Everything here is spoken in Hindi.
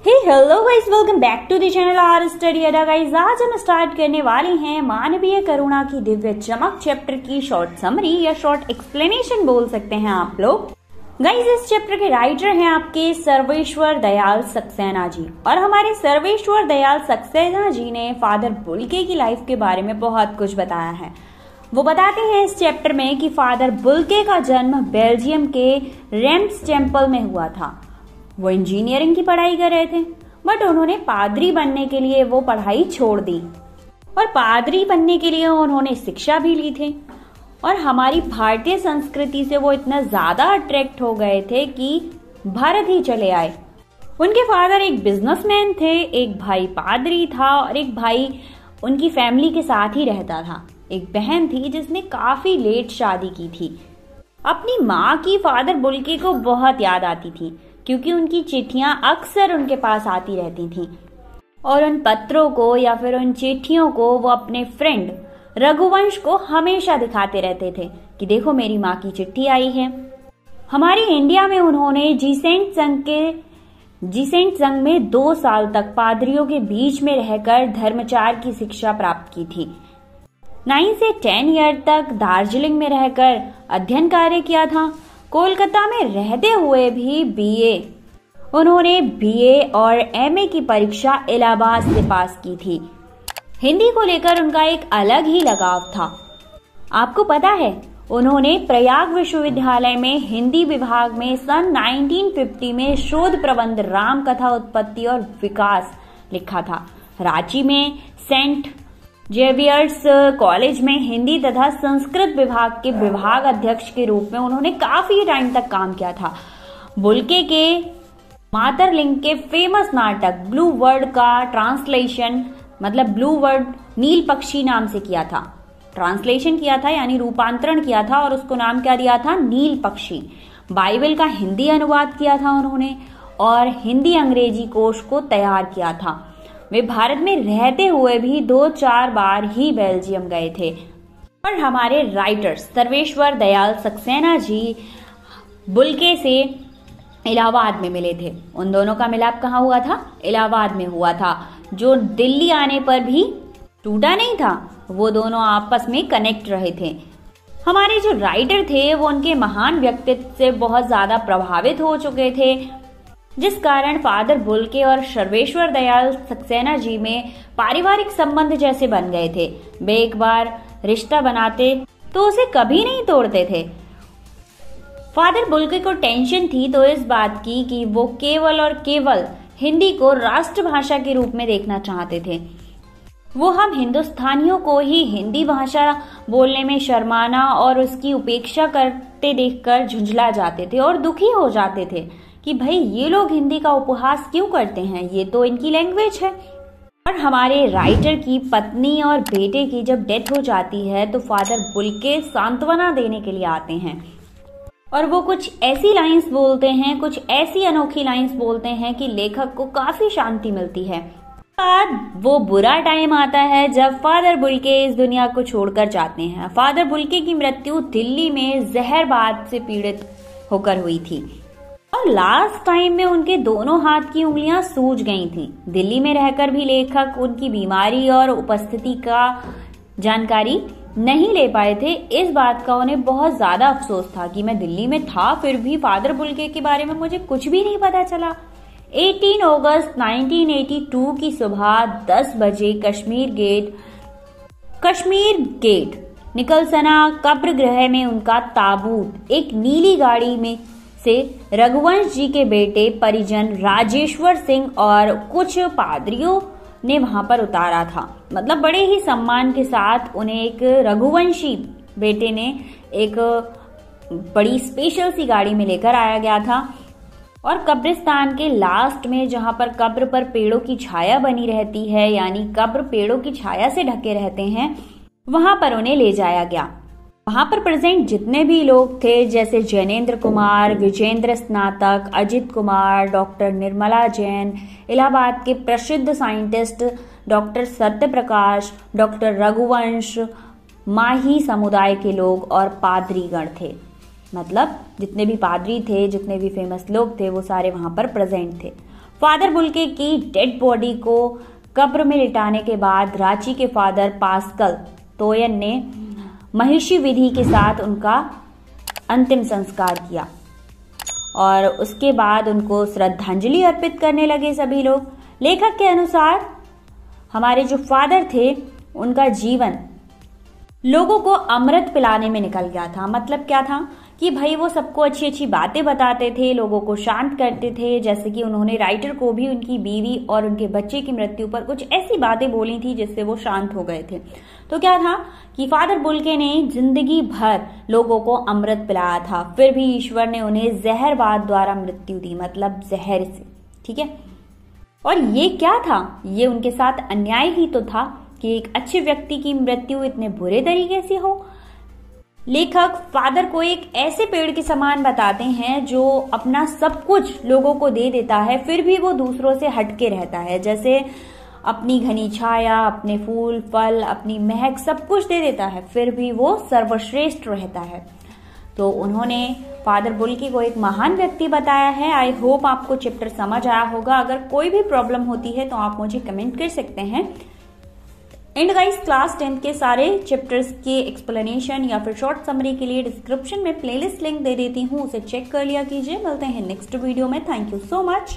Hello guys, welcome back to the channel our study Adda. Guys, आज हम स्टार्ट करने वाले हैं मानवीय करुणा की दिव्य चमक चैप्टर की शॉर्ट समरी या शॉर्ट एक्सप्लेनेशन बोल सकते हैं आप लोग। गाइस, इस चैप्टर के राइटर हैं आपके सर्वेश्वर दयाल सक्सेना जी, और हमारे सर्वेश्वर दयाल सक्सेना जी ने फादर बुल्के की लाइफ के बारे में बहुत कुछ बताया है। वो बताते हैं इस चैप्टर में कि फादर बुल्के का जन्म बेल्जियम के रेम्स टेम्पल में हुआ था। वो इंजीनियरिंग की पढ़ाई कर रहे थे, बट उन्होंने पादरी बनने के लिए वो पढ़ाई छोड़ दी, और पादरी बनने के लिए उन्होंने शिक्षा भी ली थी। और हमारी भारतीय संस्कृति से वो इतना ज्यादा अट्रैक्ट हो गए थे कि भारत ही चले आए। उनके फादर एक बिजनेसमैन थे, एक भाई पादरी था और एक भाई उनकी फैमिली के साथ ही रहता था। एक बहन थी जिसने काफी लेट शादी की थी। अपनी माँ की फादर बुल्के को बहुत याद आती थी, क्योंकि उनकी चिट्ठियां अक्सर उनके पास आती रहती थीं, और उन पत्रों को या फिर उन चिट्ठियों को वो अपने फ्रेंड रघुवंश को हमेशा दिखाते रहते थे कि देखो मेरी माँ की चिट्ठी आई है। हमारे इंडिया में उन्होंने जीसेंट संघ में 2 साल तक पादरियों के बीच में रहकर धर्मचार की शिक्षा प्राप्त की थी। 9 से 10 ईयर तक दार्जिलिंग में रहकर अध्ययन कार्य किया था। कोलकाता में रहते हुए भी उन्होंने बीए और एमए की परीक्षा इलाहाबाद से पास की थी। हिंदी को लेकर उनका एक अलग ही लगाव था। आपको पता है, उन्होंने प्रयाग विश्वविद्यालय में हिंदी विभाग में सन 1950 में शोध प्रबंध राम कथा उत्पत्ति और विकास लिखा था। रांची में सेंट जेवियर्स कॉलेज में हिंदी तथा संस्कृत विभाग के विभाग अध्यक्ष के रूप में उन्होंने काफी टाइम तक काम किया था। बुल्के के मातरलिंग के फेमस नाटक ब्लू वर्ड का ट्रांसलेशन, मतलब ब्लू वर्ड नील पक्षी नाम से किया था। ट्रांसलेशन किया था यानी रूपांतरण किया था, और उसको नाम क्या दिया था? नील पक्षी। बाइबल का हिंदी अनुवाद किया था उन्होंने, और हिंदी अंग्रेजी कोश को तैयार किया था। वे भारत में रहते हुए भी 2-4 बार ही बेल्जियम गए थे। और हमारे राइटर सर्वेश्वर दयाल सक्सेना जी बुल्के से इलाहाबाद में मिले थे। उन दोनों का मिलाप कहाँ हुआ था? इलाहाबाद में हुआ था, जो दिल्ली आने पर भी टूटा नहीं था। वो दोनों आपस में कनेक्ट रहे थे। हमारे जो राइटर थे वो उनके महान व्यक्तित्व से बहुत ज्यादा प्रभावित हो चुके थे, जिस कारण फादर बुल्के और सर्वेश्वर दयाल सक्सेना जी में पारिवारिक संबंध जैसे बन गए थे। वे एक बार रिश्ता बनाते तो उसे कभी नहीं तोड़ते थे। फादर बुल्के को टेंशन थी तो इस बात की कि वो केवल और केवल हिंदी को राष्ट्रभाषा के रूप में देखना चाहते थे। वो हम हिंदुस्तानियों को ही हिंदी भाषा बोलने में शर्माना और उसकी उपेक्षा करते देखकर झुंझला जाते थे और दुखी हो जाते थे कि भाई ये लोग हिंदी का उपहास क्यों करते हैं, ये तो इनकी लैंग्वेज है। और हमारे राइटर की पत्नी और बेटे की जब डेथ हो जाती है तो फादर बुल्के सांत्वना देने के लिए आते हैं, और वो कुछ ऐसी लाइंस बोलते हैं, कुछ ऐसी अनोखी लाइंस बोलते हैं कि लेखक को काफी शांति मिलती है। बाद वो बुरा टाइम आता है जब फादर बुल्के इस दुनिया को छोड़कर जाते हैं। फादर बुल्के की मृत्यु दिल्ली में जहरबाद से पीड़ित होकर हुई थी, और लास्ट टाइम में उनके दोनों हाथ की उंगलियां सूज गई थी। दिल्ली में रहकर भी लेखक उनकी बीमारी और उपस्थिति का जानकारी नहीं ले पाए थे। इस बात का उन्हें बहुत ज्यादा अफसोस था कि मैं दिल्ली में था, फिर भी फादर बुल्के के बारे में मुझे कुछ भी नहीं पता चला। 18 अगस्त 1982 की सुबह 10 बजे कश्मीर गेट निकलसना कब्र गृह में उनका ताबूत एक नीली गाड़ी में से रघुवंश जी के बेटे परिजन राजेश्वर सिंह और कुछ पादरियों ने वहां पर उतारा था। मतलब बड़े ही सम्मान के साथ उन्हें एक रघुवंशी बेटे ने एक बड़ी स्पेशल सी गाड़ी में लेकर आया गया था, और कब्रिस्तान के लास्ट में जहां पर कब्र पर पेड़ों की छाया बनी रहती है, यानी कब्र पेड़ों की छाया से ढके रहते हैं, वहां पर उन्हें ले जाया गया। वहां पर प्रेजेंट जितने भी लोग थे, जैसे जैनेन्द्र कुमार, विजेंद्र स्नातक, अजित कुमार, डॉक्टर निर्मला जैन, इलाहाबाद के प्रसिद्ध scientist doctor Satya Prakash, doctor Raghuvansh, माही समुदाय के लोग और पादरीगण थे। मतलब जितने भी पादरी थे, जितने भी फेमस लोग थे, वो सारे वहां पर प्रेजेंट थे। फादर बुल्के की डेड बॉडी को कब्र में लिटाने के बाद रांची के फादर पास्कल तोयन ने महिषी विधि के साथ उनका अंतिम संस्कार किया और उसके बाद उनको श्रद्धांजलि अर्पित करने लगे सभी लोग। लेखक के अनुसार हमारे जो फादर थे उनका जीवन लोगों को अमृत पिलाने में निकल गया था। मतलब क्या था कि भाई वो सबको अच्छी अच्छी बातें बताते थे, लोगों को शांत करते थे। जैसे कि उन्होंने राइटर को भी उनकी बीवी और उनके बच्चे की मृत्यु पर कुछ ऐसी बातें बोली थी जिससे वो शांत हो गए थे। तो क्या था कि फादर बुल्के ने जिंदगी भर लोगों को अमृत पिलाया था, फिर भी ईश्वर ने उन्हें जहरबाद द्वारा मृत्यु दी, मतलब जहर से। ठीक है, और ये क्या था, ये उनके साथ अन्याय ही तो था कि एक अच्छे व्यक्ति की मृत्यु इतने बुरे तरीके से हो। लेखक फादर को एक ऐसे पेड़ के समान बताते हैं जो अपना सब कुछ लोगों को दे देता है, फिर भी वो दूसरों से हटके रहता है। जैसे अपनी घनी छाया, अपने फूल फल, अपनी महक सब कुछ दे देता है, फिर भी वो सर्वश्रेष्ठ रहता है। तो उन्होंने फादर बुल्के को एक महान व्यक्ति बताया है। आई होप आपको चैप्टर समझ आया होगा। अगर कोई भी प्रॉब्लम होती है तो आप मुझे कमेंट कर सकते हैं। एंड गाइस, क्लास 10 के सारे चैप्टर्स के एक्सप्लेनेशन या फिर शॉर्ट समरी के लिए डिस्क्रिप्शन में प्लेलिस्ट लिंक दे देती हूँ, उसे चेक कर लिया कीजिए। मिलते हैं नेक्स्ट वीडियो में। Thank you so much.